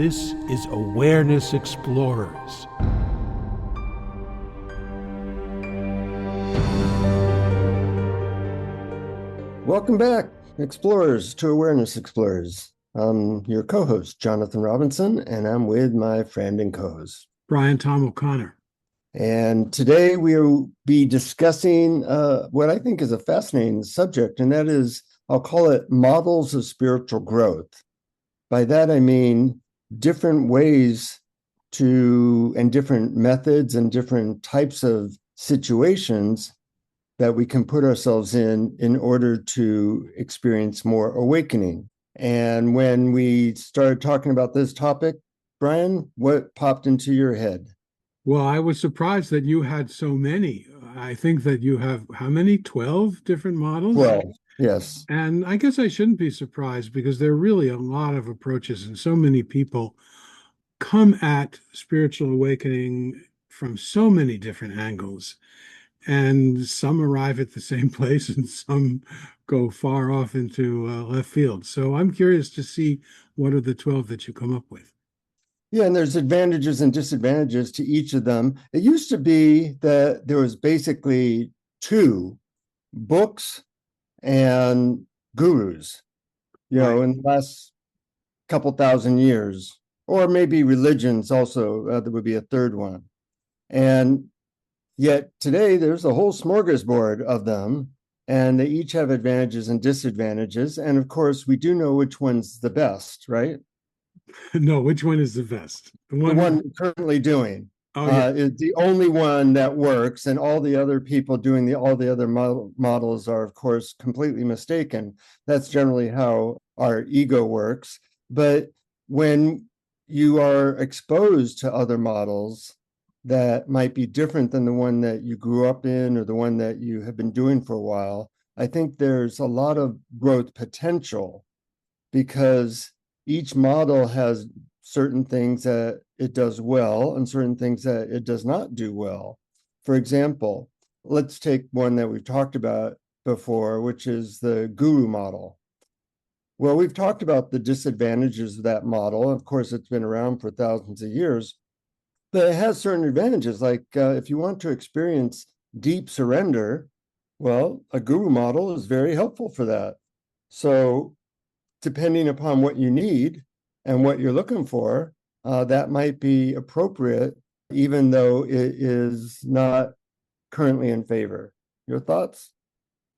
This is Awareness Explorers. Welcome back, Explorers, to Awareness Explorers. I'm your co-host, Jonathan Robinson, and I'm with my friend and co-host, Brian Tom O'Connor. And today we'll be discussing what I think is a fascinating subject, and that is, I'll call it models of spiritual growth. By that, I mean different ways and different methods and different types of situations that we can put ourselves in order to experience more awakening. And when we started talking about this topic, Brian, what popped into your head? Well, I was surprised that you had so many. I think that you have how many? 12 different models? 12, yes. And I guess I shouldn't be surprised because there are really a lot of approaches, and so many people come at spiritual awakening from so many different angles. And some arrive at the same place and some go far off into left field. So I'm curious to see what are the 12 that you come up with. Yeah, and there's advantages and disadvantages to each of them. It used to be that there was basically two: books and gurus, Right. in the last couple thousand years, or maybe religions also, there would be a third one. And yet today there's a whole smorgasbord of them, and they each have advantages and disadvantages. And of course, we do know which one's the best, right? No, which one is the best? The one we're currently doing yeah. is the only one that works, and all the other people doing all the other models are, of course, completely mistaken. That's generally how our ego works. But when you are exposed to other models that might be different than the one that you grew up in or the one that you have been doing for a while, I think there's a lot of growth potential, because each model has certain things that it does well and certain things that it does not do well. For example, let's take one that we've talked about before, which is the guru model. Well, we've talked about the disadvantages of that model. Of course, it's been around for thousands of years, but it has certain advantages. Like if you want to experience deep surrender, well, a guru model is very helpful for that. So depending upon what you need and what you're looking for, that might be appropriate, even though it is not currently in favor. Your thoughts?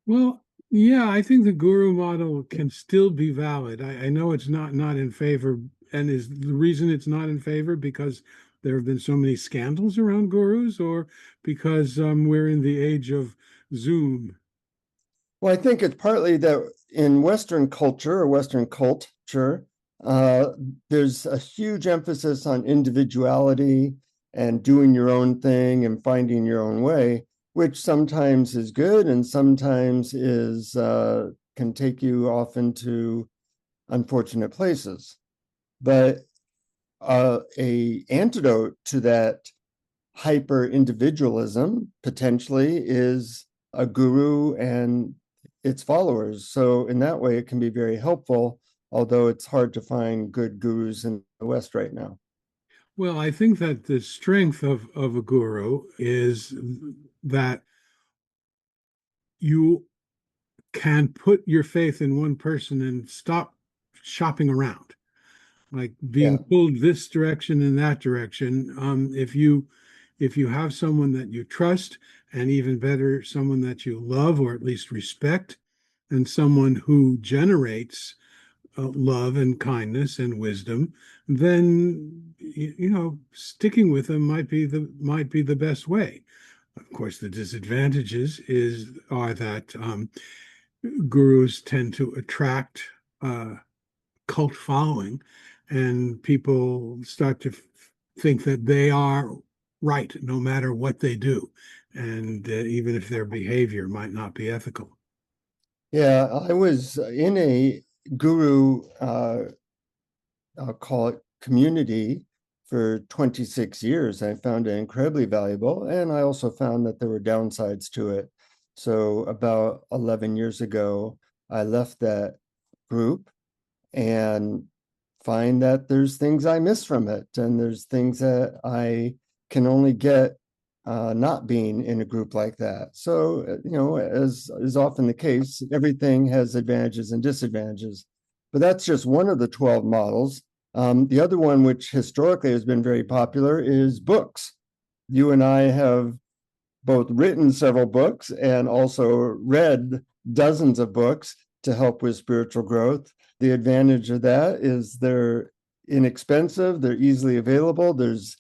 Well, yeah, I think the guru model can still be valid. I know it's not in favor, and is the reason it's not in favor because there have been so many scandals around gurus, or because we're in the age of Zoom? Well, I think it's partly that in Western culture or Western culture, there's a huge emphasis on individuality and doing your own thing and finding your own way, which sometimes is good and sometimes is can take you off into unfortunate places. But a antidote to that hyper individualism potentially is a guru and its followers. So in that way, it can be very helpful, although it's hard to find good gurus in the West right now. Well, I think that the strength of a guru is that you can put your faith in one person and stop shopping around, like being Yeah. pulled this direction and that direction. If you have someone that you trust, and even better, someone that you love or at least respect, and someone who generates love and kindness and wisdom, then sticking with them might be the best way. Of course, the disadvantages are that gurus tend to attract cult following, and people start to think that they are right no matter what they do, and even if their behavior might not be ethical. Yeah, I was in a guru, I'll call it community, for 26 years. I found it incredibly valuable, and I also found that there were downsides to it. So about 11 years ago, I left that group and find that there's things I miss from it, and there's things that I can only get not being in a group like that. So, as is often the case, everything has advantages and disadvantages. But that's just one of the 12 models. The other one, which historically has been very popular, is books. You and I have both written several books and also read dozens of books to help with spiritual growth. The advantage of that is they're inexpensive, they're easily available. There's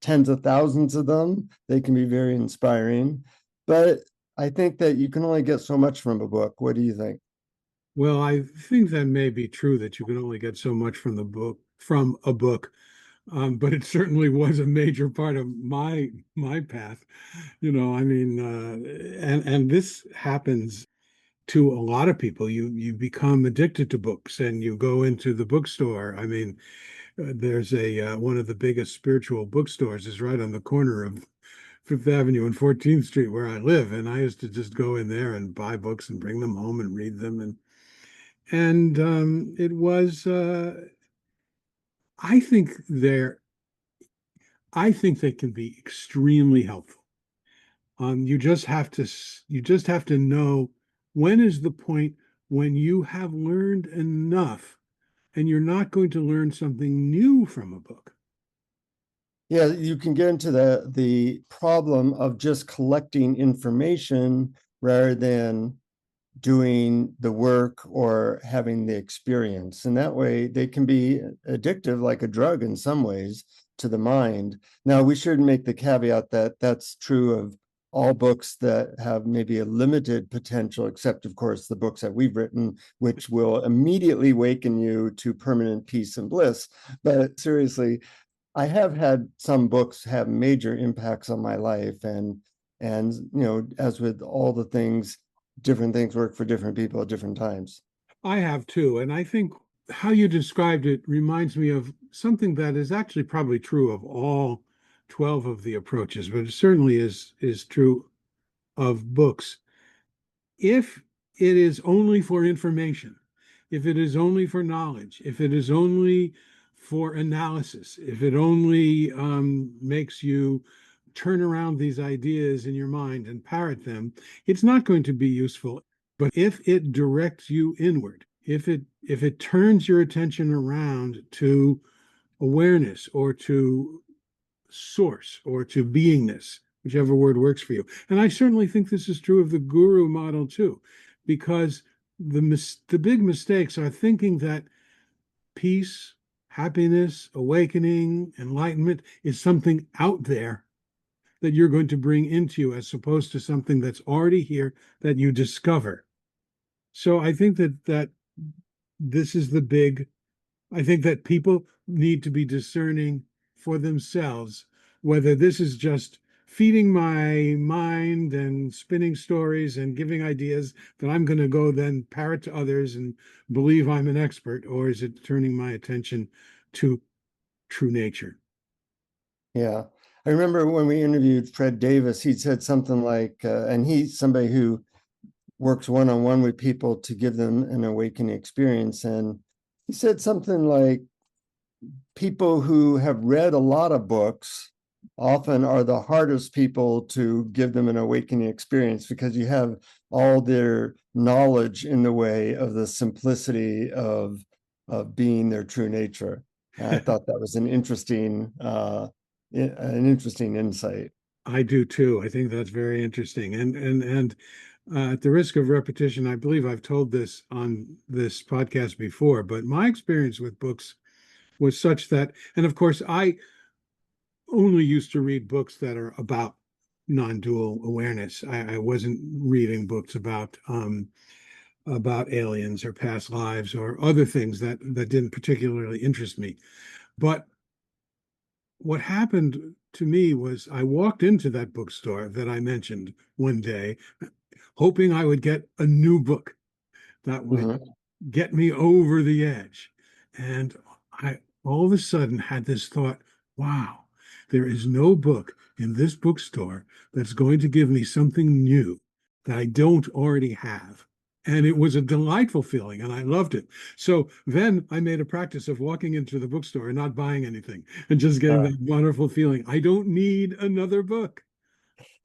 tens of thousands of them. They can be very inspiring. But I think that you can only get so much from a book. What do you think? Well, I think that may be true that you can only get so much from a book. But it certainly was a major part of my path. I mean, and this happens to a lot of people. You become addicted to books, and you go into the bookstore. I mean, there's a one of the biggest spiritual bookstores is right on the corner of Fifth Avenue and 14th Street where I live, and I used to just go in there and buy books and bring them home and read them, and it was. I think they're I think they can be extremely helpful. You just have to know when is the point when you have learned enough and you're not going to learn something new from a book. Yeah, you can get into the problem of just collecting information rather than doing the work or having the experience. And that way they can be addictive, like a drug in some ways, to the mind. Now, we should make the caveat that that's true of all books that have maybe a limited potential, except, of course, the books that we've written, which will immediately waken you to permanent peace and bliss. But seriously, I have had some books have major impacts on my life, and as with all the things, different things work for different people at different times. I have too. And I think how you described it reminds me of something that is actually probably true of all 12 of the approaches, but it certainly is true of books. If it is only for information, if it is only for knowledge, if it is only for analysis, if it only makes you turn around these ideas in your mind and parrot them, it's not going to be useful. But if it directs you inward, if it turns your attention around to awareness or to source or to beingness, whichever word works for you. And I certainly think this is true of the guru model too, because the big mistakes are thinking that peace, happiness, awakening, enlightenment is something out there that you're going to bring into you as opposed to something that's already here that you discover. So I think that this is the big I think that people need to be discerning for themselves whether this is just feeding my mind and spinning stories and giving ideas that I'm going to go then parrot to others and believe I'm an expert, or is it turning my attention to true nature? Yeah. I remember when we interviewed Fred Davis, he said something like, and he's somebody who works one-on-one with people to give them an awakening experience. And he said something like, people who have read a lot of books often are the hardest people to give them an awakening experience, because you have all their knowledge in the way of the simplicity of being their true nature. And I thought that was an interesting insight. I do too. I think that's very interesting. And at the risk of repetition, I believe I've told this on this podcast before, but my experience with books was such that, and of course, I only used to read books that are about non-dual awareness. I wasn't reading books about aliens or past lives or other things that didn't particularly interest me. But what happened to me was I walked into that bookstore that I mentioned one day, hoping I would get a new book that would Mhm. get me over the edge. And I all of a sudden had this thought, wow, there is no book in this bookstore that's going to give me something new that I don't already have. And it was a delightful feeling, and I loved it. So then I made a practice of walking into the bookstore and not buying anything and just getting Uh, that wonderful feeling. I don't need another book.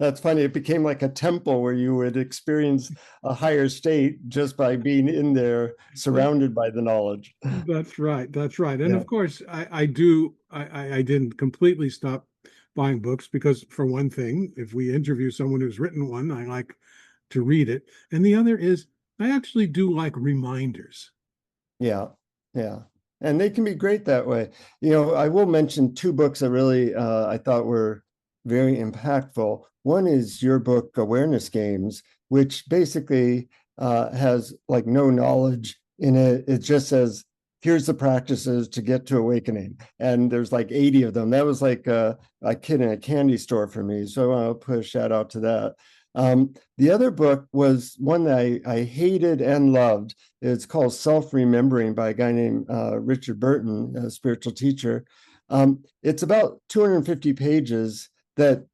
that's funny. It became like a temple where you would experience a higher state just by being in there, surrounded by the knowledge. That's right. That's right. And Yeah, of course, I didn't completely stop buying books because, for one thing, if we interview someone who's written one, I like to read it. And the other is I actually do like reminders. yeah, yeah. And they can be great that way. You know, I will mention two books that really I thought were very impactful. One is your book, Awareness Games, which basically has like no knowledge in it. It just says, here's the practices to get to awakening. And there's like 80 of them. That was like a kid in a candy store for me. So I want to put a shout out to that. The other book was one that I hated and loved. It's called Self-Remembering by a guy named Richard Burton, a spiritual teacher. It's about 250 pages that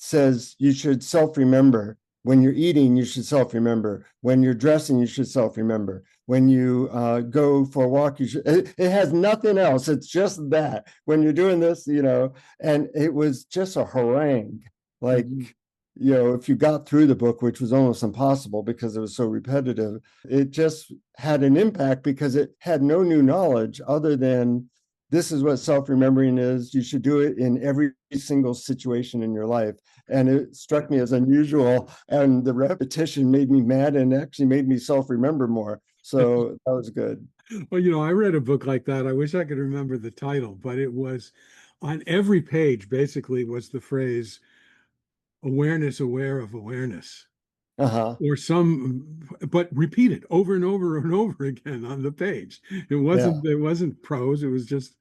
says you should self-remember. When you're eating, you should self-remember. When you're dressing, you should self-remember. When you go for a walk, you should. It has nothing else. It's just that. When you're doing this, you know, and it was just a harangue. Like, Mhm. you know, if you got through the book, which was almost impossible because it was so repetitive, it just had an impact because it had no new knowledge other than this is what self-remembering is. You should do it in every single situation in your life. And it struck me as unusual. And the repetition made me mad and actually made me self-remember more. So that was good. Well, you know, I read a book like that. I wish I could remember the title, but it was on every page, basically, was the phrase awareness, aware of awareness, Uh-huh. or some, but repeated over and over and over again on the page. Yeah. It wasn't prose, it was just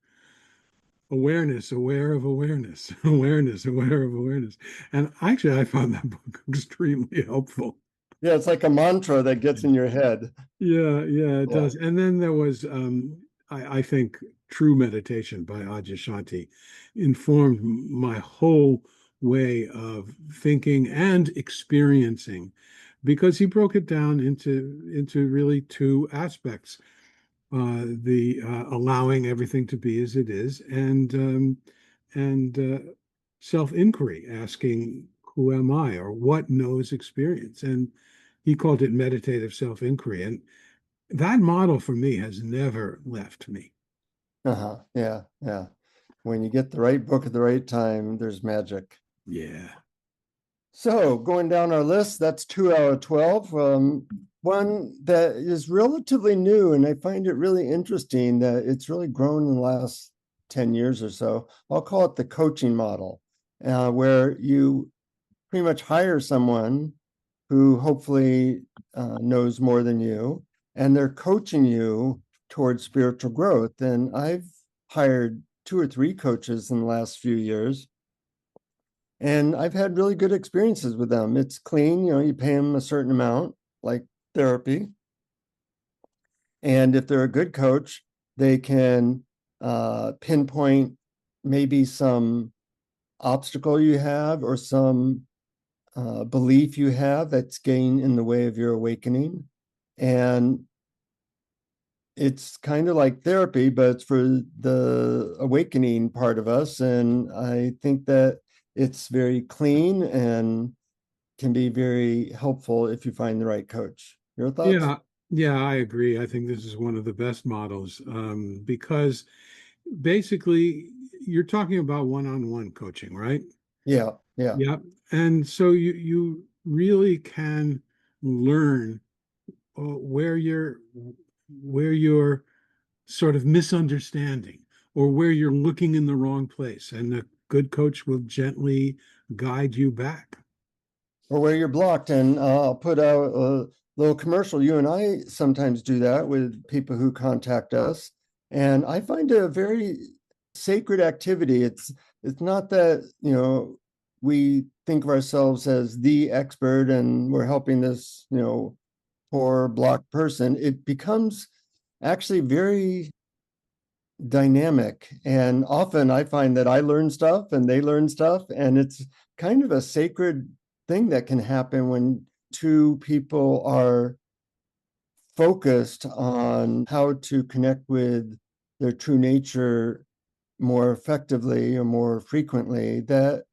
awareness, aware of awareness, awareness, aware of awareness. And actually, I found that book extremely helpful. Yeah, it's like a mantra that gets in your head. Yeah, yeah, it Yeah. does. And then there was, I think, True Meditation by Adyashanti informed my whole way of thinking and experiencing, because he broke it down into really two aspects: the allowing everything to be as it is, and self-inquiry, asking, "Who am I?" or "What knows experience?" And he called it meditative self-inquiry. And that model for me has never left me. Uh-huh. Yeah. Yeah. When you get the right book at the right time, there's magic. Yeah. So going down our list, that's 2 out of 12. One that is relatively new, and I find it really interesting that it's really grown in the last 10 years or so. I'll call it the coaching model, where you pretty much hire someone who hopefully knows more than you, and they're coaching you towards spiritual growth. And I've hired 2 or 3 coaches in the last few years, and I've had really good experiences with them. It's clean, you know, you pay them a certain amount, like therapy. And if they're a good coach, they can pinpoint maybe some obstacle you have or some belief you have that's getting in the way of your awakening. And it's kind of like therapy, but it's for the awakening part of us. And I think that it's very clean and can be very helpful if you find the right coach. Your thoughts? Yeah. Yeah, I agree. I think this is one of the best models, because basically you're talking about one-on-one coaching, right? Yeah, yeah. Yeah. And so you really can learn where you're sort of misunderstanding, or where you're looking in the wrong place, and a good coach will gently guide you back. Or where you're blocked. And I'll put out a little commercial. You and I sometimes do that with people who contact us. And I find it a very sacred activity. It's not that, you know, we think of ourselves as the expert and we're helping this, you know, poor blocked person. It becomes actually very dynamic. And often I find that I learn stuff and they learn stuff. And it's kind of a sacred thing that can happen when 2 people are focused on how to connect with their true nature more effectively or more frequently, that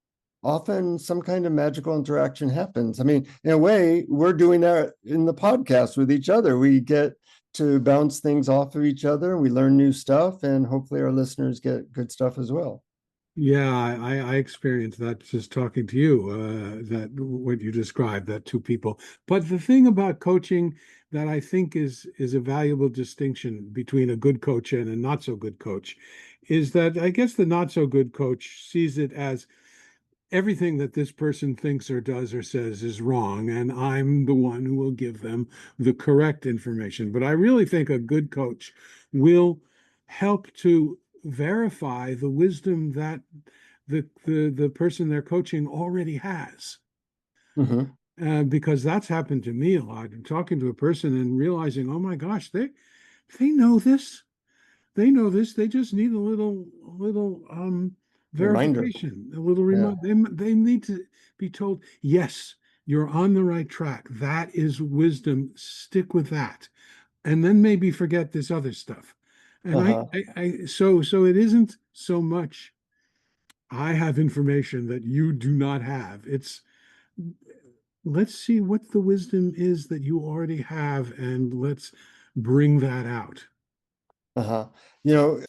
often some kind of magical interaction happens. I mean, in a way, we're doing that in the podcast with each other. We get to bounce things off of each other, and we learn new stuff, and hopefully our listeners get good stuff as well. Yeah, I experienced that just talking to you, that what you described, that two people. But the thing about coaching that I think is a valuable distinction between a good coach and a not so good coach is that I guess the not so good coach sees it as everything that this person thinks or does or says is wrong, and I'm the one who will give them the correct information. But I really think a good coach will help to verify the wisdom that the person they're coaching already has. Mm-hmm. Because that's happened to me a lot. I'm talking to a person and realizing, oh my gosh, they know this. They know this. They just need a little Reminder. verification, a little Yeah. reminder. They need to be told, yes, you're on the right track. That is wisdom. Stick with that, and then maybe forget this other stuff. And Uh-huh. so it isn't so much I have information that you do not have. It's let's see what the wisdom is that you already have, and let's bring that out. Uh-huh.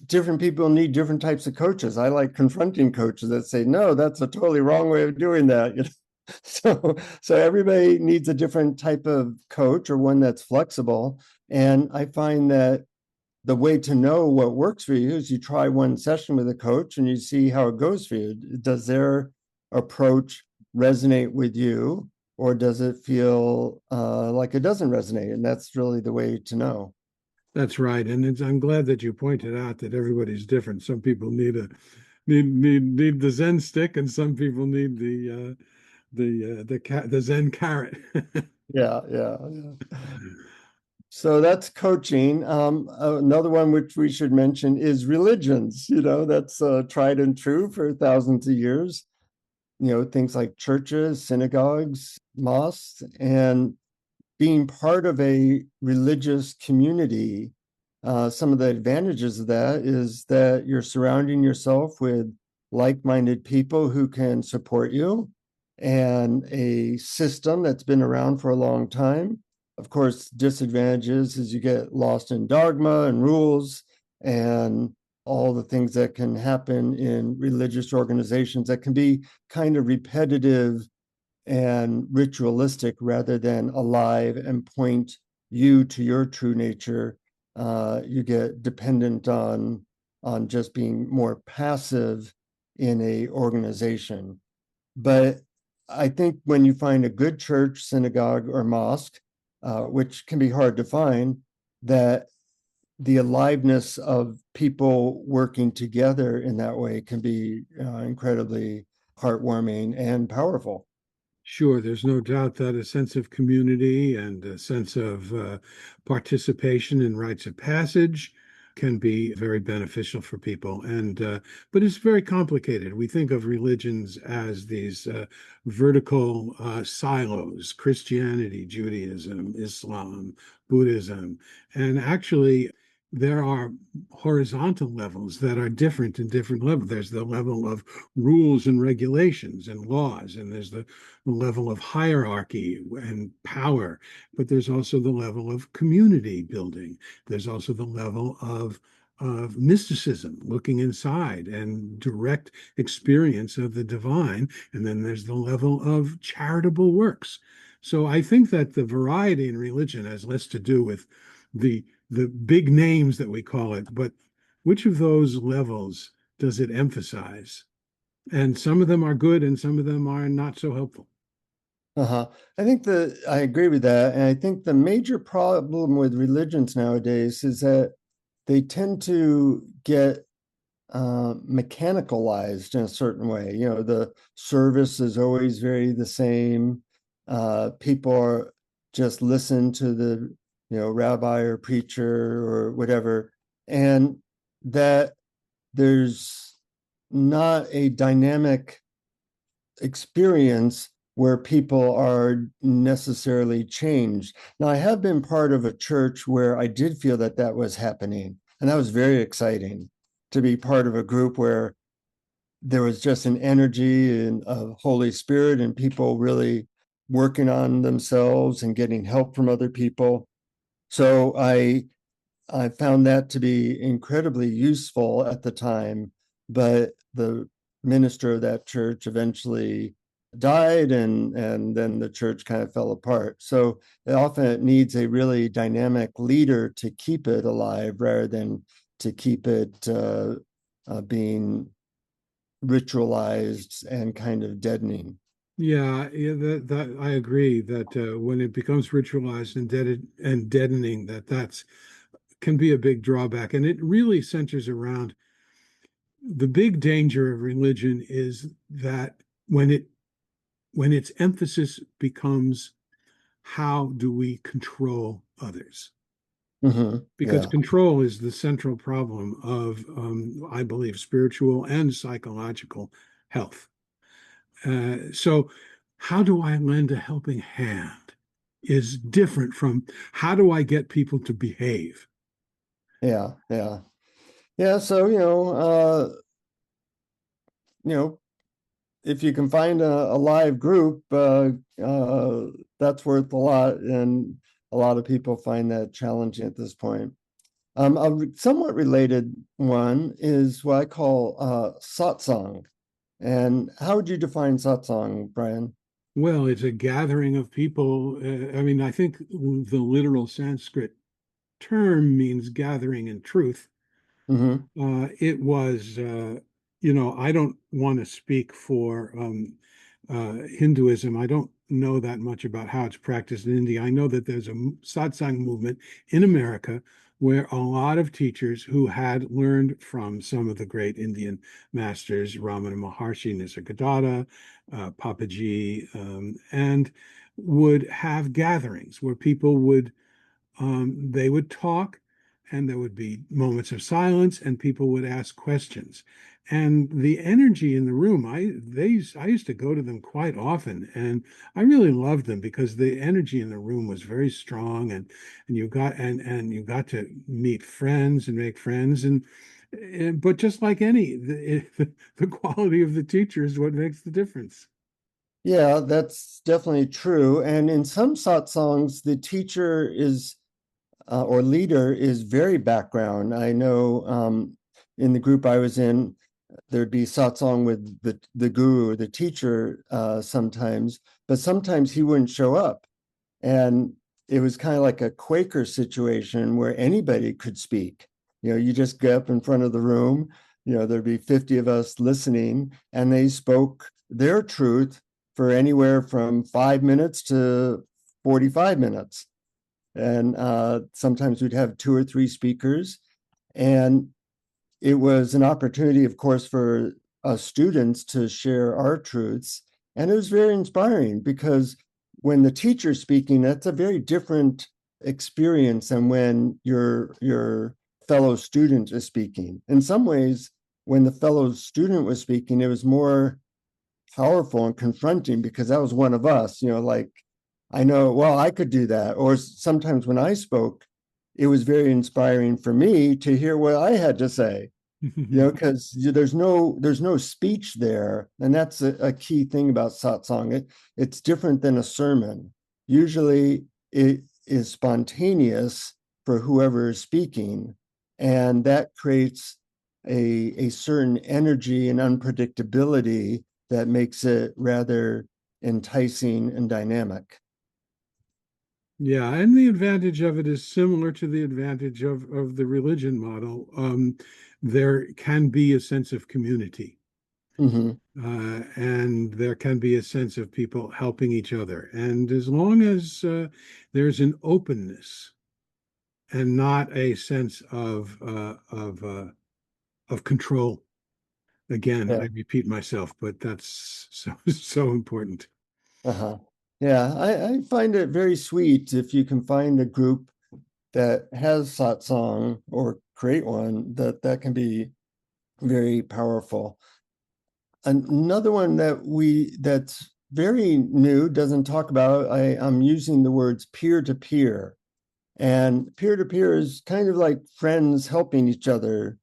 Different people need different types of coaches. I like confronting coaches that say, no, that's a totally wrong way of doing that. So everybody needs a different type of coach, or one that's flexible. And I find that the way to know what works for you is you try one session with a coach and you see how it goes for you. Does their approach resonate with you, or does it feel like it doesn't resonate? And that's really the way to know. That's right, and I'm glad that you pointed out that everybody's different. Some people need the Zen stick, and some people need the Zen carrot. Yeah. So that's coaching. Another one which we should mention is religions. That's tried and true for thousands of years. Things like churches, synagogues, mosques, and being part of a religious community. Some of the advantages of that is that you're surrounding yourself with like-minded people who can support you, and a system that's been around for a long time. Of course, disadvantages is you get lost in dogma and rules and all the things that can happen in religious organizations that can be kind of repetitive and ritualistic rather than alive and point you to your true nature. You get dependent on just being more passive in a organization. But I think when you find a good church, synagogue, or mosque, which can be hard to find, that the aliveness of people working together in that way can be incredibly heartwarming and powerful. Sure, there's no doubt that a sense of community and a sense of participation in rites of passage can be very beneficial for people. And but it's very complicated. We think of religions as these vertical silos: Christianity, Judaism, Islam, Buddhism, and actually there are horizontal levels that are different in different levels. There's the level of rules and regulations and laws, and there's the level of hierarchy and power, but there's also the level of community building. There's also the level of mysticism, looking inside and direct experience of the divine. And then there's the level of charitable works. So I think that the variety in religion has less to do with the big names that we call it, but which of those levels does it emphasize? And some of them are good and some of them are not so helpful. Uh-huh. I agree with that. And I think the major problem with religions nowadays is that they tend to get mechanicalized in a certain way. The service is always very the same. People are just listen to the, rabbi or preacher or whatever, and that there's not a dynamic experience where people are necessarily changed. Now, I have been part of a church where I did feel that that was happening, and that was very exciting to be part of a group where there was just an energy and of Holy Spirit and people really working on themselves and getting help from other people. So I found that to be incredibly useful at the time, but the minister of that church eventually died, and then the church kind of fell apart. So it needs a really dynamic leader to keep it alive rather than to keep it being ritualized and kind of deadening. Yeah, that I agree that when it becomes ritualized and deadening, that's can be a big drawback, and it really centers around the big danger of religion is that when its emphasis becomes how do we control others? Because Yeah. control is the central problem of, I believe, spiritual and psychological health. So, how do I lend a helping hand is different from how do I get people to behave? Yeah. Yeah. Yeah. So, you know, if you can find a live group, that's worth a lot. And a lot of people find that challenging at this point. Somewhat related one is what I call satsang. And how would you define satsang, Brian? Well, it's a gathering of people. I mean, I think the literal Sanskrit term means gathering in truth. Mm-hmm. It was, I don't want to speak for Hinduism. I don't know that much about how it's practiced in India. I know that there's a satsang movement in America where a lot of teachers who had learned from some of the great Indian masters, Ramana Maharshi, Nisargadatta, Papaji, and would have gatherings where people would they would talk and there would be moments of silence and people would ask questions. And the energy in the room, I used to go to them quite often, and I really loved them because the energy in the room was very strong, and you got to meet friends and make friends, and but just like the quality of the teacher is what makes the difference. Yeah, that's definitely true. And in some satsangs, the teacher is or leader is very background. I know in the group I was in, there'd be satsang with the guru or the teacher sometimes, but sometimes he wouldn't show up. And it was kind of like a Quaker situation where anybody could speak. You just get up in front of the room, there'd be 50 of us listening, and they spoke their truth for anywhere from 5 minutes to 45 minutes. And sometimes we'd have 2 or 3 speakers. And it was an opportunity, of course, for us students to share our truths. And it was very inspiring because when the teacher's speaking, that's a very different experience than when your fellow student is speaking. In some ways, when the fellow student was speaking, it was more powerful and confronting because that was one of us, like I know, well, I could do that. Or sometimes when I spoke, it was very inspiring for me to hear what I had to say, because there's no speech there. And that's a key thing about satsang. It's different than a sermon. Usually it is spontaneous for whoever is speaking. And that creates a certain energy and unpredictability that makes it rather enticing and dynamic. Yeah, and the advantage of it is similar to the advantage of the religion model. There can be a sense of community, Mm-hmm. and there can be a sense of people helping each other. And as long as there's an openness and not a sense of control. Again, I Yeah. repeat myself, but that's so important. Uh-huh. Yeah. I find it very sweet if you can find a group that has satsang or create one that can be very powerful. Another one that's very new, doesn't talk about, I'm using the words peer-to-peer. And peer-to-peer is kind of like friends helping each other,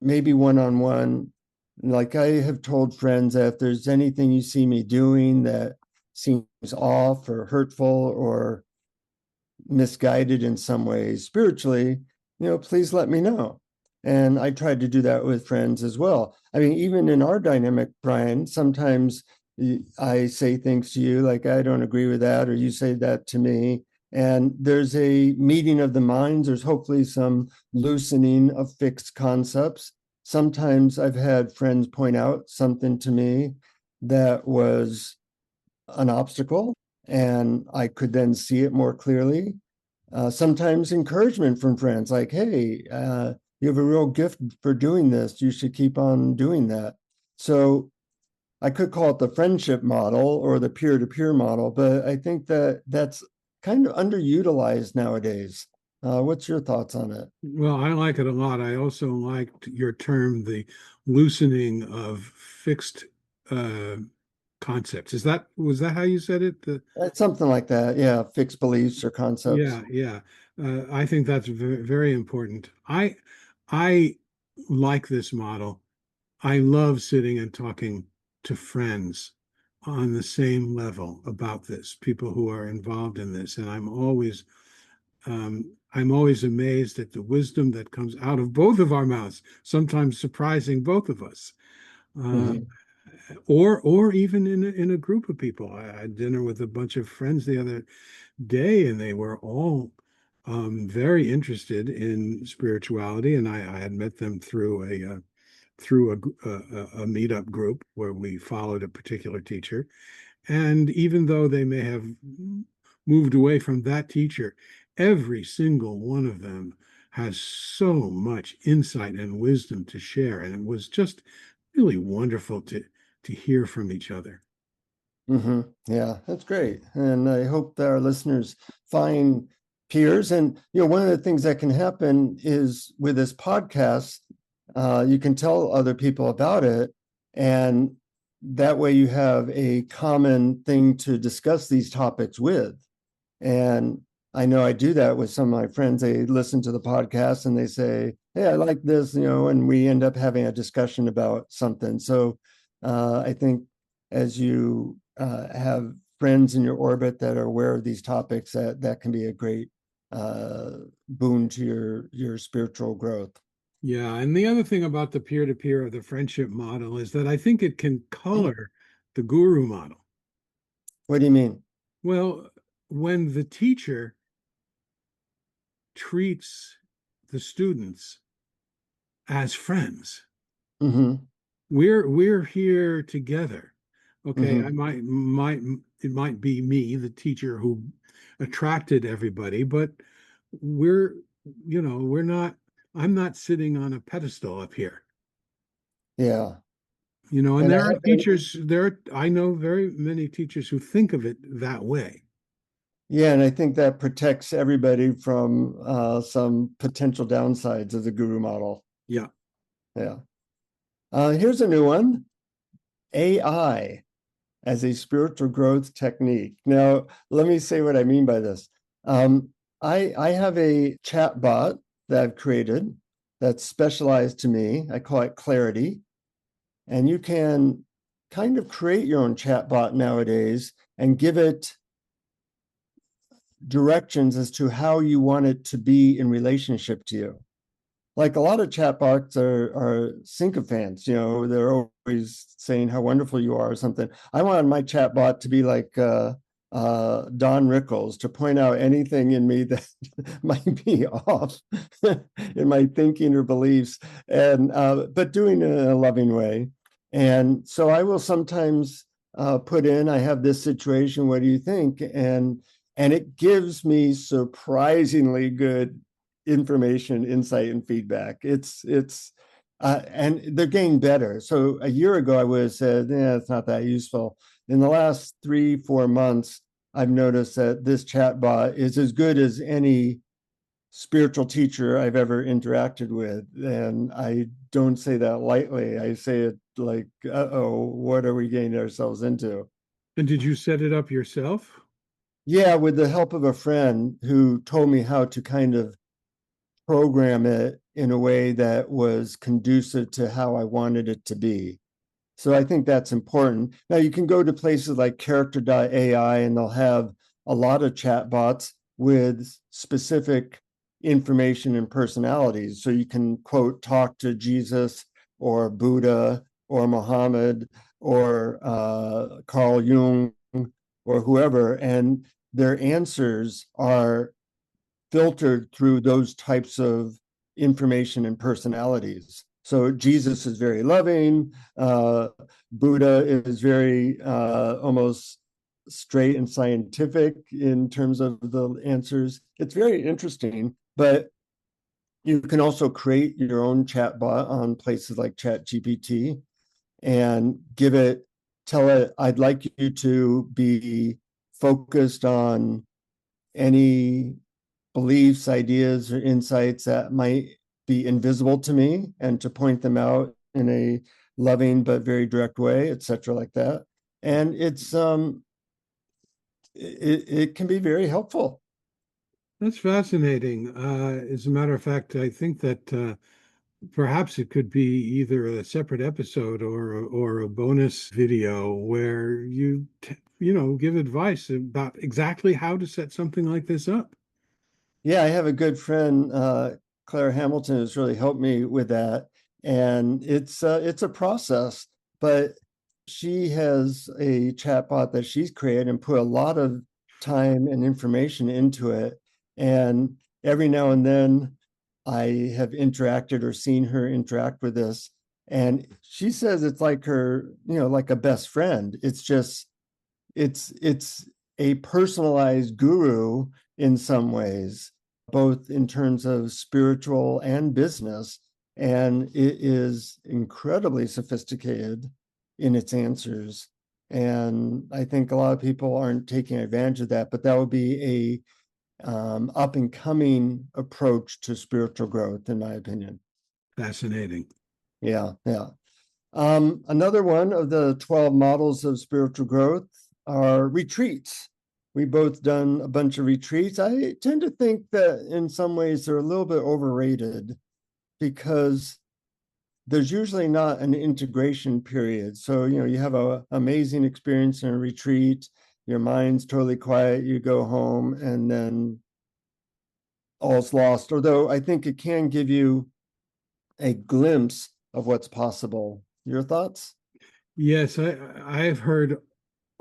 maybe one-on-one. Like I have told friends that if there's anything you see me doing that seems off or hurtful or misguided in some ways spiritually, please let me know. And I tried to do that with friends as well. I mean, even in our dynamic, Brian, sometimes I say things to you like, I don't agree with that, or you say that to me. And there's a meeting of the minds. There's hopefully some loosening of fixed concepts. Sometimes I've had friends point out something to me that was an obstacle, and I could then see it more clearly. Sometimes encouragement from friends like, hey, you have a real gift for doing this. You should keep on doing that. So I could call it the friendship model or the peer-to-peer model, but I think that that's kind of underutilized nowadays. What's your thoughts on it? Well, I like it a lot. I also liked your term, the loosening of fixed uh, concepts. Was that how you said it? It's something like that. Yeah, fixed beliefs or concepts. Yeah, yeah. I think that's very, very important. I like this model. I love sitting and talking to friends on the same level about this, people who are involved in this, and I'm always amazed at the wisdom that comes out of both of our mouths, sometimes surprising both of us. Uh, Mhm. or even in a group of people. I had dinner with a bunch of friends the other day, and they were all very interested in spirituality, and I had met them through a meetup group where we followed a particular teacher. And even though they may have moved away from that teacher, every single one of them has so much insight and wisdom to share, and it was just really wonderful to hear from each other. Yeah, that's great. And I hope that our listeners find peers. And, one of the things that can happen is with this podcast, you can tell other people about it. And that way you have a common thing to discuss these topics with. And I know I do that with some of my friends. They listen to the podcast and they say, hey, I like this, and we end up having a discussion about something. So I think as you have friends in your orbit that are aware of these topics, that can be a great boon to your spiritual growth. Yeah, and the other thing about the peer-to-peer or the friendship model is that I think it can color the guru model. What do you mean? Well, when the teacher treats the students as friends, Hmm. we're here together. Okay, Hmm. it might be me, the teacher, who attracted everybody, but we're we're not. I'm not sitting on a pedestal up here. Yeah. And And I there are have been, teachers there. I know very many teachers who think of it that way. yeah, and I think that protects everybody from some potential downsides of the guru model. Yeah. Yeah. Here's a new one: AI as a spiritual growth technique. Now, let me say what I mean by this. Um, I have a chat bot that I've created that's specialized to me. I call it Clarity. And you can kind of create your own chat bot nowadays and give it directions as to how you want it to be in relationship to you. Like a lot of chatbots are sycophants, they're always saying how wonderful you are or something. I want my chatbot to be like Don Rickles, to point out anything in me that might be off in my thinking or beliefs, and but doing it in a loving way. And so I will sometimes put in, I have this situation, what do you think? And it gives me surprisingly good information, insight, and feedback. It's and they're getting better. So a year ago, I would have said, "Yeah, it's not that useful." In the last 3-4 months, I've noticed that this chatbot is as good as any spiritual teacher I've ever interacted with, and I don't say that lightly. I say it like, "Uh-oh, what are we getting ourselves into?" And did you set it up yourself? Yeah, with the help of a friend who told me how to kind of program it in a way that was conducive to how I wanted it to be. So I think that's important. Now you can go to places like character.ai and they'll have a lot of chatbots with specific information and personalities. So you can quote, talk to Jesus or Buddha or Muhammad or Carl Jung or whoever, and their answers are filtered through those types of information and personalities. So Jesus is very loving. Buddha is very almost straight and scientific in terms of the answers. It's very interesting, but you can also create your own chatbot on places like ChatGPT and tell it, I'd like you to be focused on any beliefs, ideas, or insights that might be invisible to me, and to point them out in a loving but very direct way, etc., like that. And it can be very helpful. That's fascinating. As a matter of fact, I think that perhaps it could be either a separate episode or a bonus video where you give advice about exactly how to set something like this up. Yeah, I have a good friend, Claire Hamilton, has really helped me with that, and it's a process. But she has a chatbot that she's created and put a lot of time and information into it. And every now and then, I have interacted or seen her interact with this, and she says it's like her, like a best friend. It's a personalized guru in some ways, both in terms of spiritual and business. And it is incredibly sophisticated in its answers. And I think a lot of people aren't taking advantage of that, but that would be a up and coming approach to spiritual growth, in my opinion. Fascinating. Yeah, yeah. Another one of the 12 models of spiritual growth are retreats. We've both done a bunch of retreats. I tend to think that in some ways they're a little bit overrated because there's usually not an integration period. So, you have an amazing experience in a retreat, your mind's totally quiet, you go home, and then all's lost. Although I think it can give you a glimpse of what's possible. Your thoughts? Yes, I've heard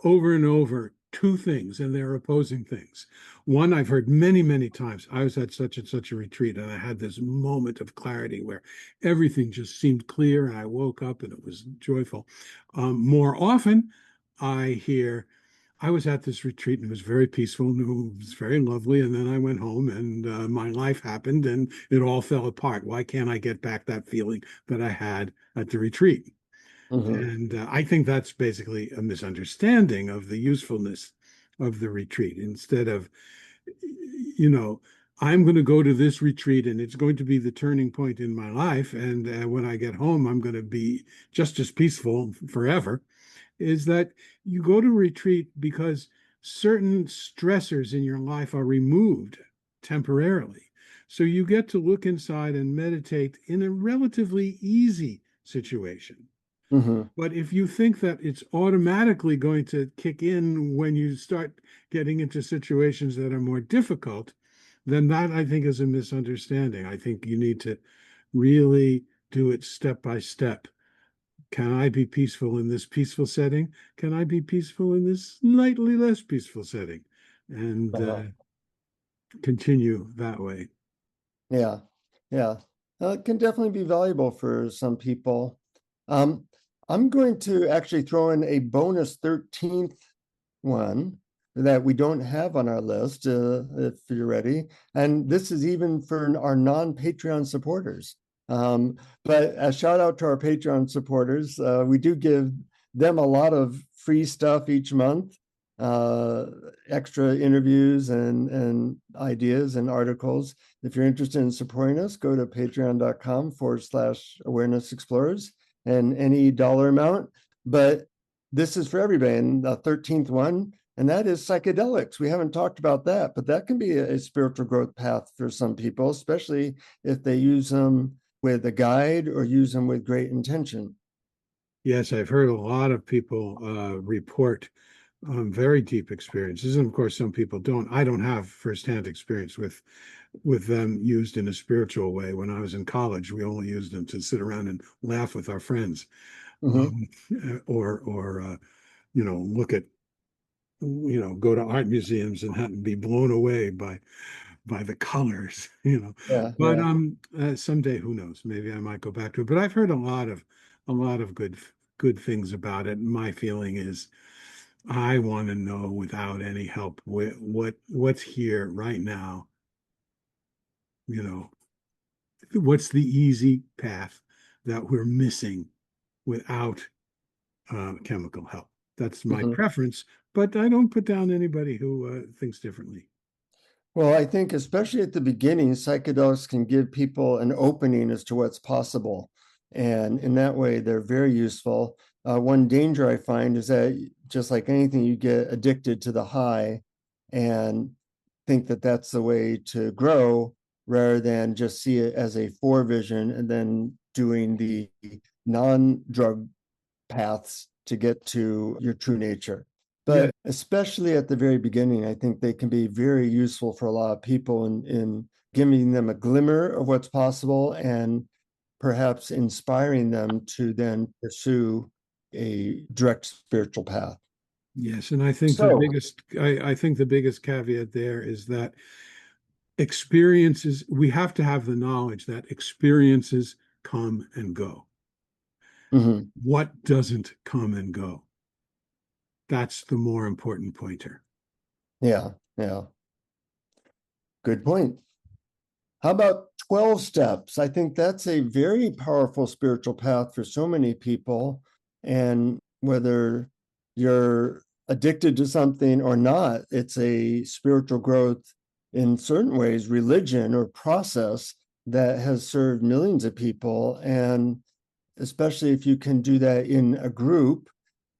over and over two things, and they're opposing things. One, I've heard many, many times. I was at such and such a retreat, and I had this moment of clarity where everything just seemed clear, and I woke up and it was joyful. More often, I hear, I was at this retreat and it was very peaceful and it was very lovely. And then I went home and my life happened and it all fell apart. Why can't I get back that feeling that I had at the retreat? Mm-hmm. And I think that's basically a misunderstanding of the usefulness of the retreat. Instead of, you know, I'm going to go to this retreat and it's going to be the turning point in my life. And when I get home, I'm going to be just as peaceful forever. Is that you go to retreat because certain stressors in your life are removed temporarily. So you get to look inside and meditate in a relatively easy situation. Mm-hmm. But if you think that it's automatically going to kick in when you start getting into situations that are more difficult, then that I think is a misunderstanding. I think you need to really do it step by step. Can I be peaceful in this peaceful setting? Can I be peaceful in this slightly less peaceful setting? And Uh-huh. continue that way. Yeah, yeah. It can definitely be valuable for some people. Um, I'm going to actually throw in a bonus 13th one that we don't have on our list, if you're ready. And this is even for our non-Patreon supporters. But a shout out to our Patreon supporters. We do give them a lot of free stuff each month, extra interviews and ideas and articles. If you're interested in supporting us, go to patreon.com/awareness explorers and any dollar amount. But this is for everybody. And the 13th one, and that is psychedelics. We haven't talked about that, but that can be a spiritual growth path for some people, especially if they use them with a guide or use them with great intention. Yes, I've heard a lot of people report very deep experiences, and of course, some people don't. I don't have firsthand experience with them used in a spiritual way. When I was in college, we only used them to sit around and laugh with our friends, Mm-hmm. or look at, go to art museums and be blown away by the colors, Yeah, But yeah. someday, who knows? Maybe I might go back to it. But I've heard a lot of good things about it. My feeling is I want to know without any help what's here right now. You know, what's the easy path that we're missing without chemical help? That's my Mhm. preference, but I don't put down anybody who thinks differently. Well, I think especially at the beginning, psychedelics can give people an opening as to what's possible. And in that way, they're very useful. One danger I find is that just like anything, you get addicted to the high and think that that's the way to grow rather than just see it as a forevision and then doing the non-drug paths to get to your true nature. Yeah, But especially at the very beginning, I think they can be very useful for a lot of people in giving them a glimmer of what's possible and perhaps inspiring them to then pursue a direct spiritual path. yes, and I think the So, biggest I think the biggest caveat there is that experiences, we have to have the knowledge that experiences come and go. mhm, What doesn't come and go? That's the more important pointer. yeah, yeah, good point. How about 12 steps? I think that's a very powerful spiritual path for so many people. And whether you're addicted to something or not, it's a spiritual growth in certain ways, religion or process that has served millions of people. And especially if you can do that in a group,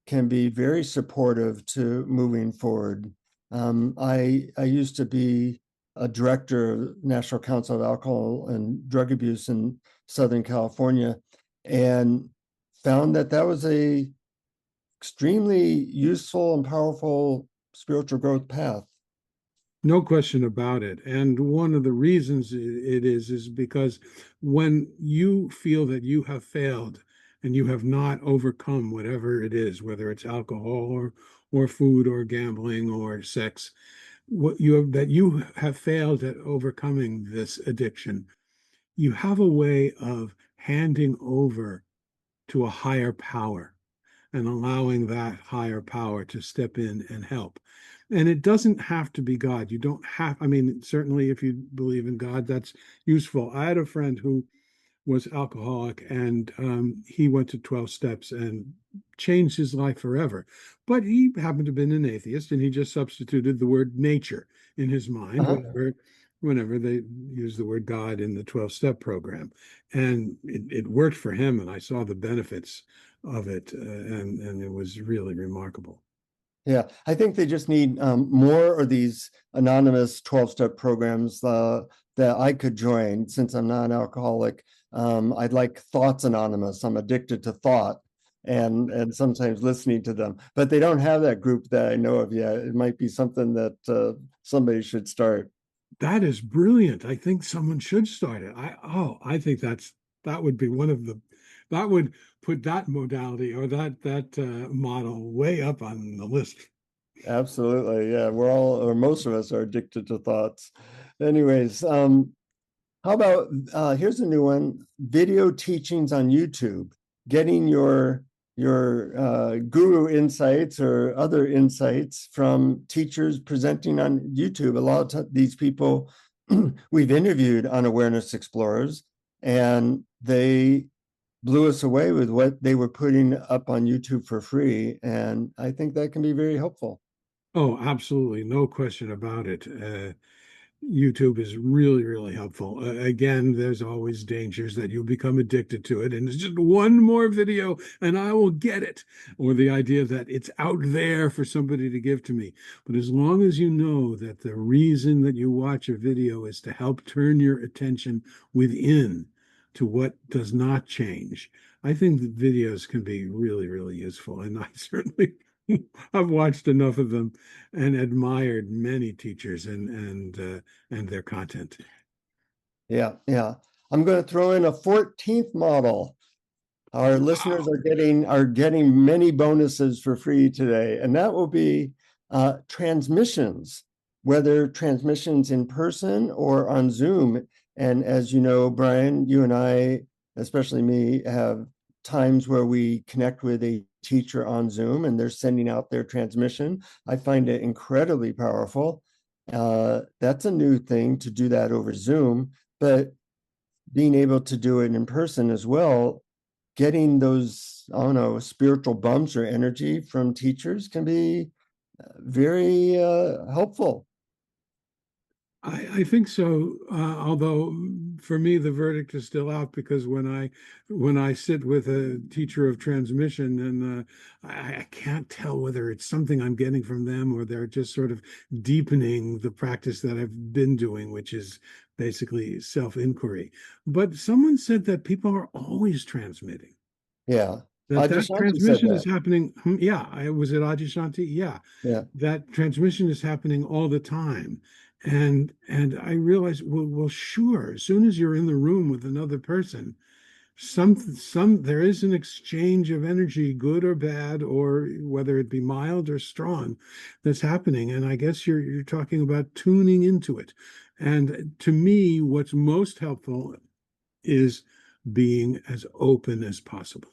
can be very supportive to moving forward. I used to be a director of National Council of Alcohol and Drug Abuse in Southern California, and found that that was a extremely useful and powerful spiritual growth path. No question about it. And one of the reasons it is because when you feel that you have failed and you have not overcome whatever it is, whether it's alcohol or food or gambling or sex, that you have failed at overcoming this addiction, you have a way of handing over to a higher power and allowing that higher power to step in and help. And it doesn't have to be God. You don't have, I mean, certainly if you believe in God, that's useful. I had a friend who was alcoholic, and he went to 12 steps and changed his life forever. But he happened to have been an atheist, and he just substituted the word nature in his mind Uh-huh. whenever they use the word God in the 12-step program. And it worked for him, and I saw the benefits of it, and it was really remarkable. Yeah, I think they just need more of these anonymous 12-step programs that I could join since I'm not an alcoholic. I'd like Thoughts Anonymous. I'm addicted to thought and sometimes listening to them, but they don't have that group that I know of yet. It might be something that somebody should start. That is brilliant. I think someone should start it. I think that would be one of the that would put that modality or that model way up on the list. Absolutely. Yeah, we're all, or most of us are addicted to thoughts. Anyways, how about here's a new one: video teachings on YouTube, getting your guru insights or other insights from teachers presenting on YouTube. A lot of these people we've interviewed on Awareness Explorers, and they blew us away with what they were putting up on YouTube for free. And I think that can be very helpful. Oh, absolutely, no question about it. YouTube is really, really helpful. Again, there's always dangers that you'll become addicted to it, and it's just one more video and I will get it, or the idea that it's out there for somebody to give to me. But as long as you know that the reason that you watch a video is to help turn your attention within to what does not change, I think that videos can be really, really useful. And I certainly I've watched enough of them and admired many teachers and their content. Yeah, yeah. I'm going to throw in a 14th model. Our listeners are getting many bonuses for free today, and that will be transmissions, whether transmissions in person or on Zoom. And as you know, Brian, you and I, especially me, have times where we connect with a teacher on Zoom and they're sending out their transmission. I find it incredibly powerful. That's a new thing to do that over Zoom, but being able to do it in person as well, getting those, I don't know, spiritual bumps or energy from teachers can be very helpful. I think so. Although for me, the verdict is still out, because when I sit with a teacher of transmission, and I can't tell whether it's something I'm getting from them or they're just sort of deepening the practice that I've been doing, which is basically self-inquiry. But someone said that people are always transmitting. Yeah. That Adyashanti said transmission is that. happening. Yeah, I was it Adyashanti? Yeah, Yeah. that transmission is happening all the time. And I realized, well, sure, as soon as you're in the room with another person, some there is an exchange of energy, good or bad, or whether it be mild or strong, that's happening. And I guess you're talking about tuning into it. And to me, what's most helpful is being as open as possible.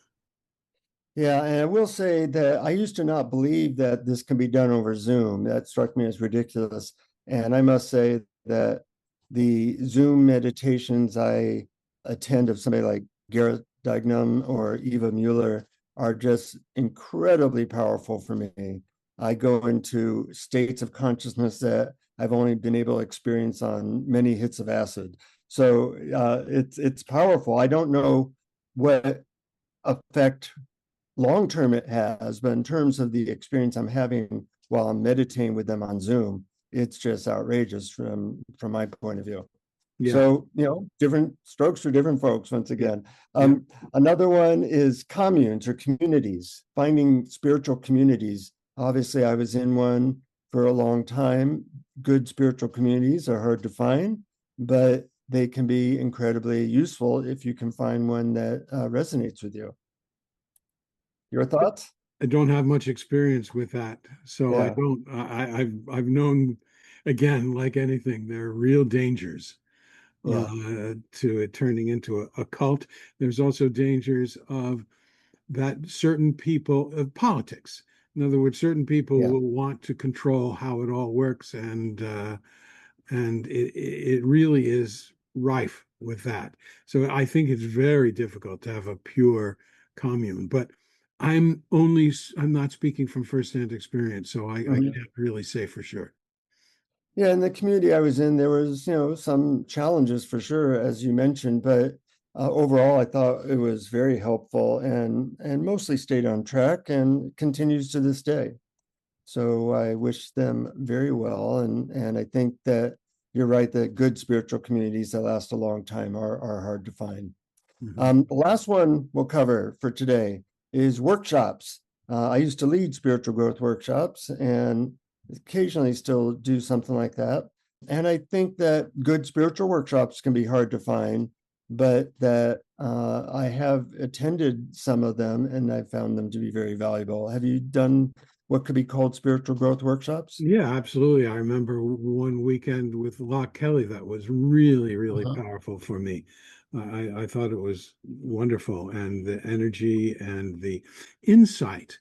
Yeah, and I will say that I used to not believe that this can be done over Zoom. That struck me as ridiculous. And I must say that the Zoom meditations I attend of somebody like Garrett Dignam or Eva Mueller are just incredibly powerful for me. I go into states of consciousness that I've only been able to experience on many hits of acid. So it's powerful. I don't know what effect long term it has, but in terms of the experience I'm having while I'm meditating with them on Zoom, it's just outrageous from my point of view. Yeah. So, different strokes for different folks, once again. Yeah. Another one is communes or communities, finding spiritual communities. Obviously, I was in one for a long time. Good spiritual communities are hard to find, but they can be incredibly useful if you can find one that resonates with you. Your thoughts? I don't have much experience with that, so I Yeah, don't. I've known, again, like anything, there are real dangers yeah, to it turning into a cult. There's also dangers of that certain people of politics. In other words, certain people yeah. will want to control how it all works, and it really is rife with that. So I think it's very difficult to have a pure commune. But I'm not speaking from firsthand experience, so I Mhm. can't really say for sure. Yeah, in the community I was in, there was, some challenges for sure, as you mentioned, but overall, I thought it was very helpful and mostly stayed on track and continues to this day. So I wish them very well, and I think that you're right that good spiritual communities that last a long time are hard to find. Mhm. The last one we'll cover for today is workshops. I used to lead spiritual growth workshops and occasionally still do something like that. And I think that good spiritual workshops can be hard to find, but that I have attended some of them and I found them to be very valuable. Have you done what could be called spiritual growth workshops? Yeah, absolutely. I remember one weekend with Locke Kelly that was really, really Uh-huh. powerful for me. I thought it was wonderful, and the energy and the insight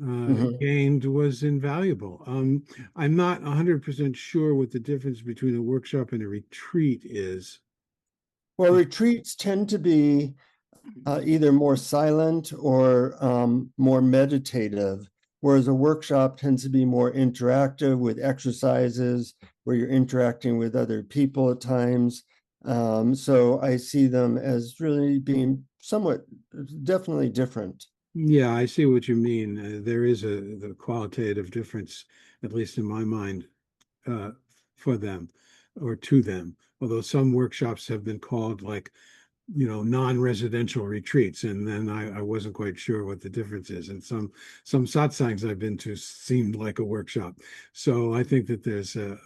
Mhm. gained was invaluable. I'm not 100% sure what the difference between a workshop and a retreat is. Well, retreats tend to be either more silent or more meditative. whereas a workshop tends to be more interactive with exercises where you're interacting with other people at times. So I see them as really being somewhat definitely different. Yeah, I see what you mean. There is the qualitative difference, at least in my mind, uh, for them or to them. Although some workshops have been called like, non-residential retreats, and then I wasn't quite sure what the difference is. And some satsangs I've been to seemed like a workshop. So I think that there's a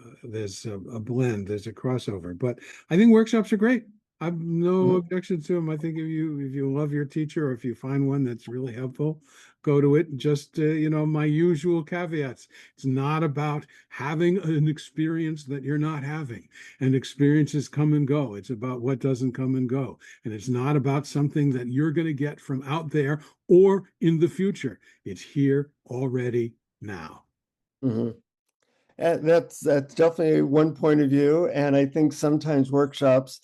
blend, there's a crossover. But I think workshops are great. I've no objection to them. I think if you love your teacher, or if you find one that's really helpful, go to it. Just my usual caveats. It's not about having an experience that you're not having. And experiences come and go. It's about what doesn't come and go. And it's not about something that you're going to get from out there or in the future. It's here already now. Mm-hmm. And that's definitely one point of view. And I think sometimes workshops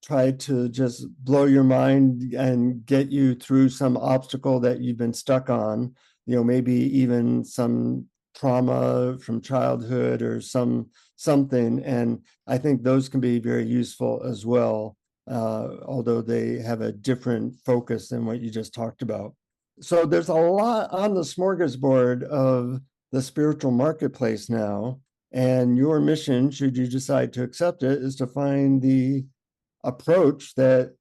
try to just blow your mind and get you through some obstacle that you've been stuck on, maybe even some trauma from childhood or something. And I think those can be very useful as well, although they have a different focus than what you just talked about. So there's a lot on the smorgasbord of the spiritual marketplace now. And your mission, should you decide to accept it, is to find the approach that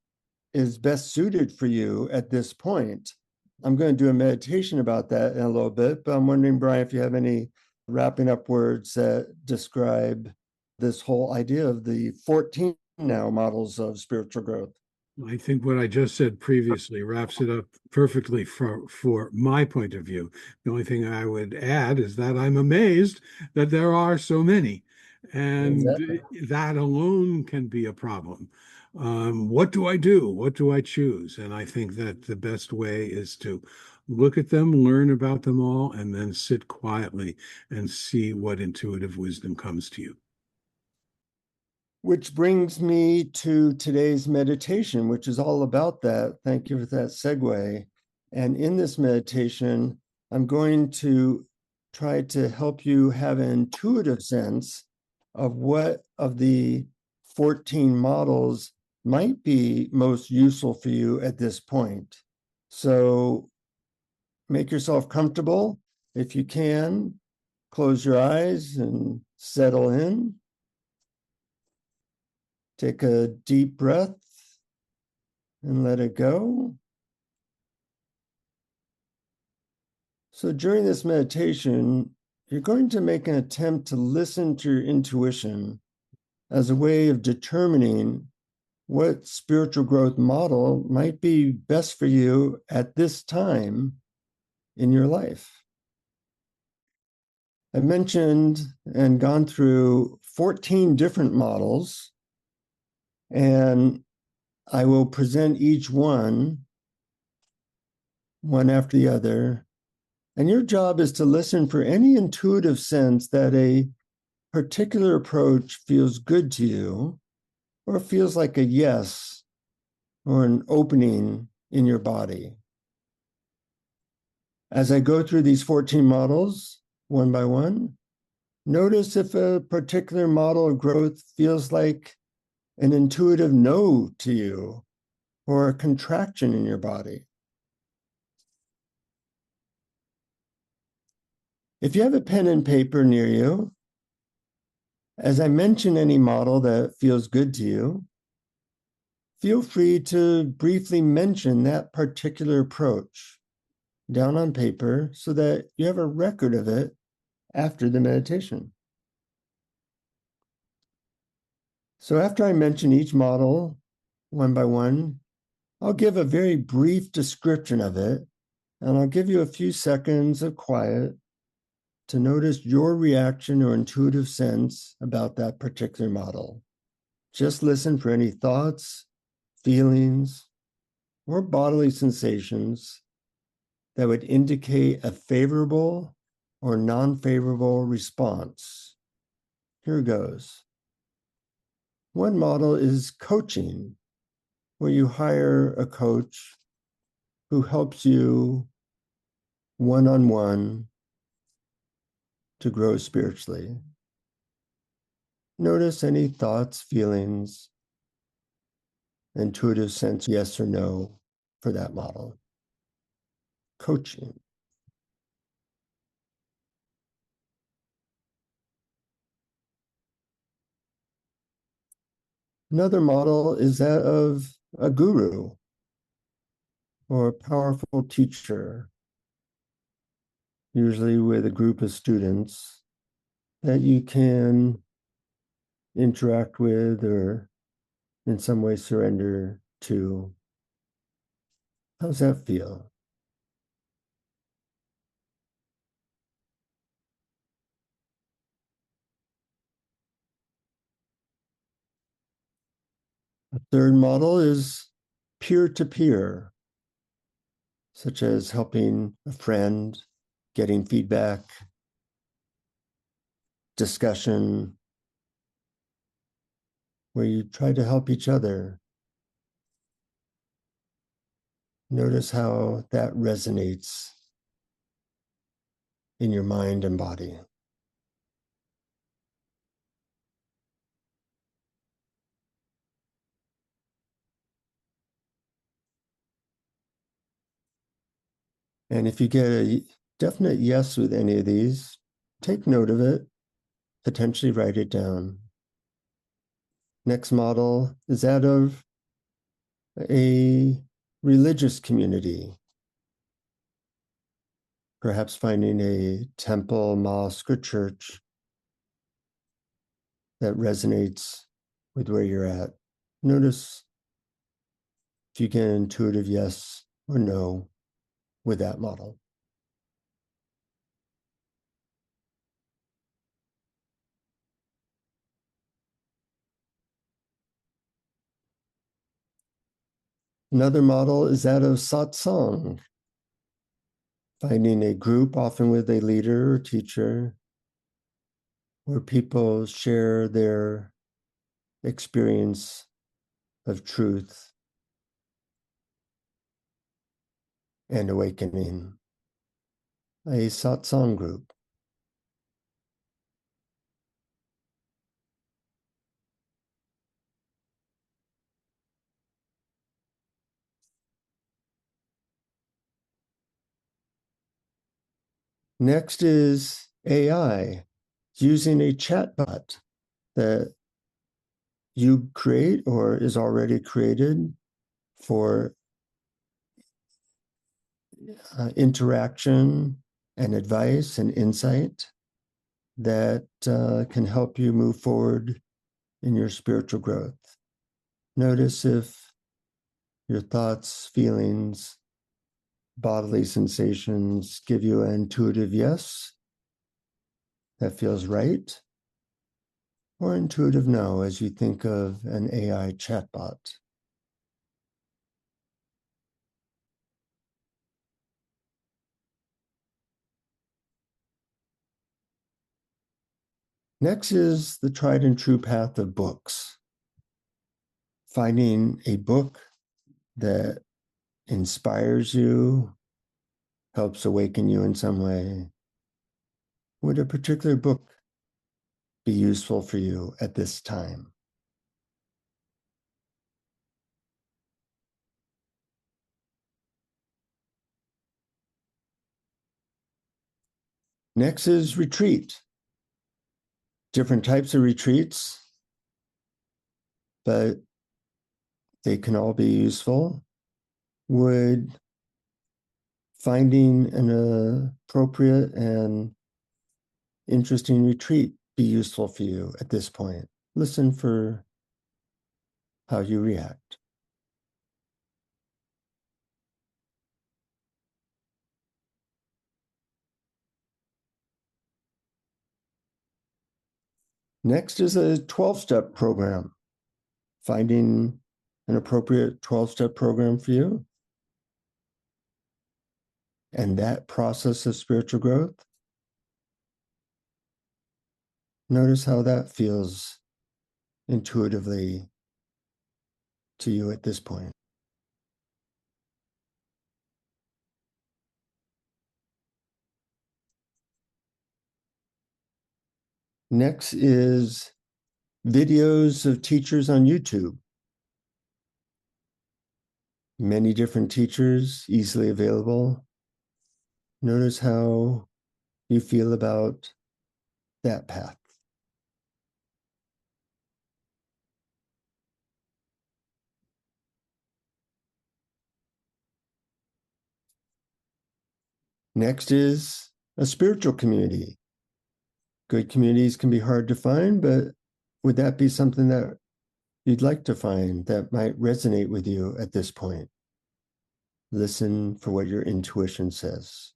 is best suited for you at this point. I'm going to do a meditation about that in a little bit, but I'm wondering, Brian, if you have any wrapping up words that describe this whole idea of the 14 now models of spiritual growth. I think what I just said previously wraps it up perfectly for my point of view. The only thing I would add is that I'm amazed that there are so many, and Exactly. that alone can be a problem. What do I do? What do I choose? And I think that the best way is to look at them, learn about them all, and then sit quietly and see what intuitive wisdom comes to you. Which brings me to today's meditation, which is all about that. Thank you for that segue. And in this meditation, I'm going to try to help you have an intuitive sense of what of the 14 models might be most useful for you at this point. So make yourself comfortable. If you can, close your eyes and settle in. Take a deep breath and let it go. So during this meditation, you're going to make an attempt to listen to your intuition as a way of determining what spiritual growth model might be best for you at this time in your life. I've mentioned and gone through 14 different models, and I will present each one after the other. And your job is to listen for any intuitive sense that a particular approach feels good to you, or feels like a yes or an opening in your body. As I go through these 14 models, one by one, notice if a particular model of growth feels like an intuitive no to you, or a contraction in your body. If you have a pen and paper near you, as I mention any model that feels good to you, feel free to briefly mention that particular approach down on paper so that you have a record of it after the meditation. So after I mention each model one by one, I'll give a very brief description of it, and I'll give you a few seconds of quiet to notice your reaction or intuitive sense about that particular model. Just listen for any thoughts, feelings, or bodily sensations that would indicate a favorable or non-favorable response. Here goes. One model is coaching, where you hire a coach who helps you one-on-one to grow spiritually. Notice any thoughts, feelings, intuitive sense, yes or no, for that model. Coaching. Another model is that of a guru or a powerful teacher, usually with a group of students that you can interact with or in some way surrender to. How's that feel? A third model is peer-to-peer, such as helping a friend, getting feedback, discussion, where you try to help each other. Notice how that resonates in your mind and body. And if you get a definite yes with any of these, take note of it, potentially write it down. Next model is that of a religious community, perhaps finding a temple, mosque, or church that resonates with where you're at. Notice if you get an intuitive yes or no with that model. Another model is that of satsang, finding a group, often with a leader or teacher, where people share their experience of truth and awakening. A satsang group. Next is AI, using a chatbot that you create or is already created for interaction and advice and insight that can help you move forward in your spiritual growth. Notice if your thoughts, feelings, bodily sensations give you an intuitive yes, that feels right, or intuitive no as you think of an AI chatbot. Next is the tried and true path of books. Finding a book that inspires you, helps awaken you in some way. Would a particular book be useful for you at this time? Next is retreat. Different types of retreats, but they can all be useful. Would finding an appropriate and interesting retreat be useful for you at this point? Listen for how you react. Next is a 12-step program. Finding an appropriate 12-step program for you and that process of spiritual growth. Notice how that feels intuitively to you at this point. Next is videos of teachers on YouTube. Many different teachers, easily available. Notice how you feel about that path. Next is a spiritual community. Good communities can be hard to find, but would that be something that you'd like to find that might resonate with you at this point? Listen for what your intuition says.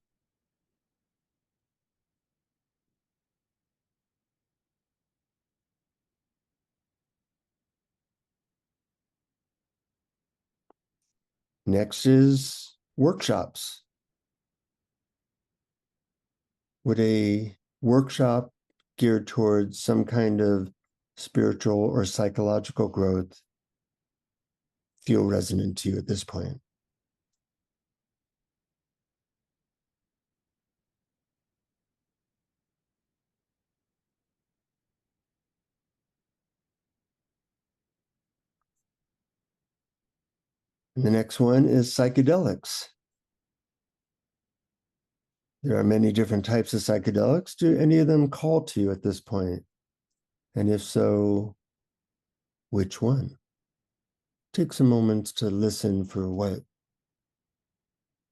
Next is workshops. Would a workshop geared towards some kind of spiritual or psychological growth feel resonant to you at this point? And the next one is psychedelics. There are many different types of psychedelics. Do any of them call to you at this point? And if so, which one? Take some moments to listen for what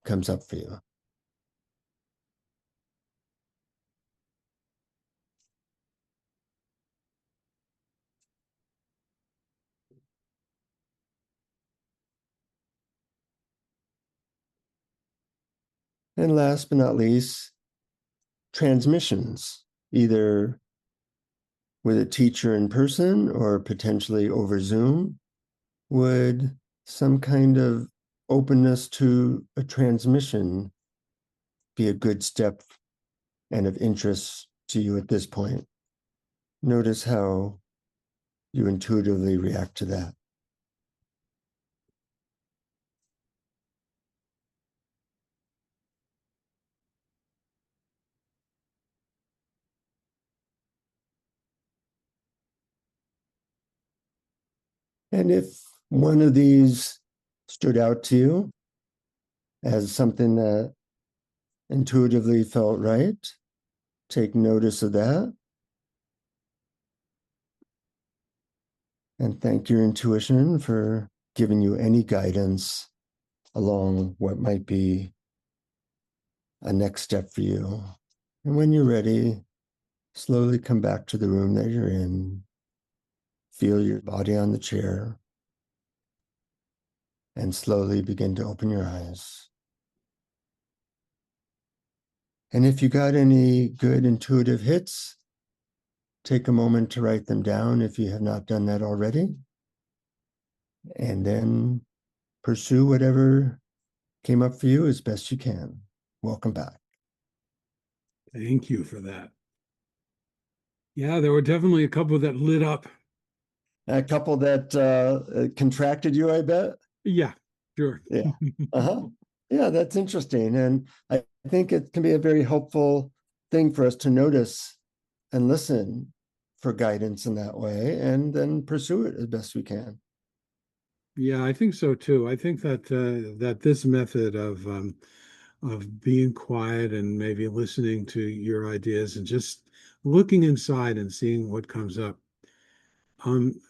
comes up for you. And last but not least, transmissions, either with a teacher in person or potentially over Zoom. Would some kind of openness to a transmission be a good step and of interest to you at this point? Notice how you intuitively react to that. And if one of these stood out to you as something that intuitively felt right, take notice of that and thank your intuition for giving you any guidance along what might be a next step for you. And when you're ready, slowly come back to the room that you're in. Feel your body on the chair and slowly begin to open your eyes. And if you got any good intuitive hits, take a moment to write them down if you have not done that already. And then pursue whatever came up for you as best you can. Welcome back. Thank you for that. Yeah, there were definitely a couple that lit up. A couple that contracted you, I bet. Yeah, sure. Yeah. Uh-huh. Yeah, that's interesting. And I think it can be a very helpful thing for us to notice and listen for guidance in that way and then pursue it as best we can. Yeah, I think so too. I think that that this method of being quiet and maybe listening to your ideas and just looking inside and seeing what comes up,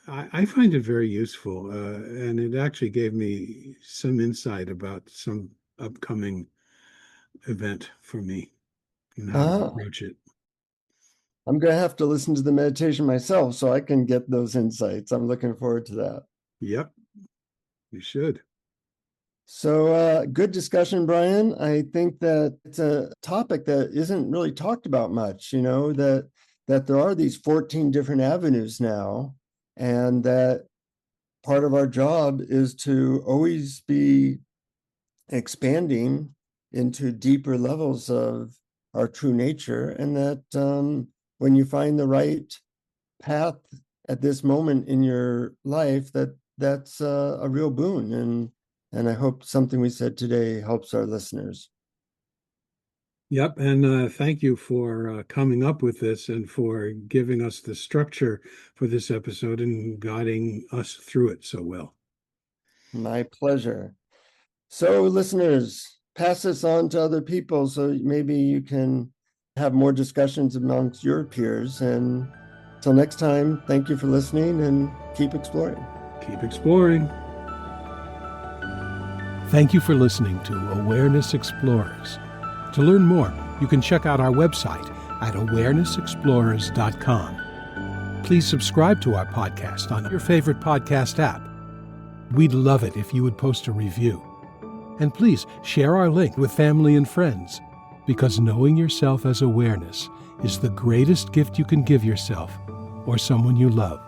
I find it very useful, and it actually gave me some insight about some upcoming event for me and how to Ah, approach it. I'm going to have to listen to the meditation myself so I can get those insights. I'm looking forward to that. Yep, you should. So, good discussion, Brian. I think that it's a topic that isn't really talked about much, that there are these 14 different avenues now, and that part of our job is to always be expanding into deeper levels of our true nature, and that when you find the right path at this moment in your life, that's a real boon. And I hope something we said today helps our listeners. Yep. And thank you for coming up with this and for giving us the structure for this episode and guiding us through it so well. My pleasure. So, listeners, pass this on to other people so maybe you can have more discussions amongst your peers. And till next time, thank you for listening and keep exploring. Keep exploring. Thank you for listening to Awareness Explorers. To learn more, you can check out our website at awarenessexplorers.com. Please subscribe to our podcast on your favorite podcast app. We'd love it if you would post a review. And please share our link with family and friends, because knowing yourself as awareness is the greatest gift you can give yourself or someone you love.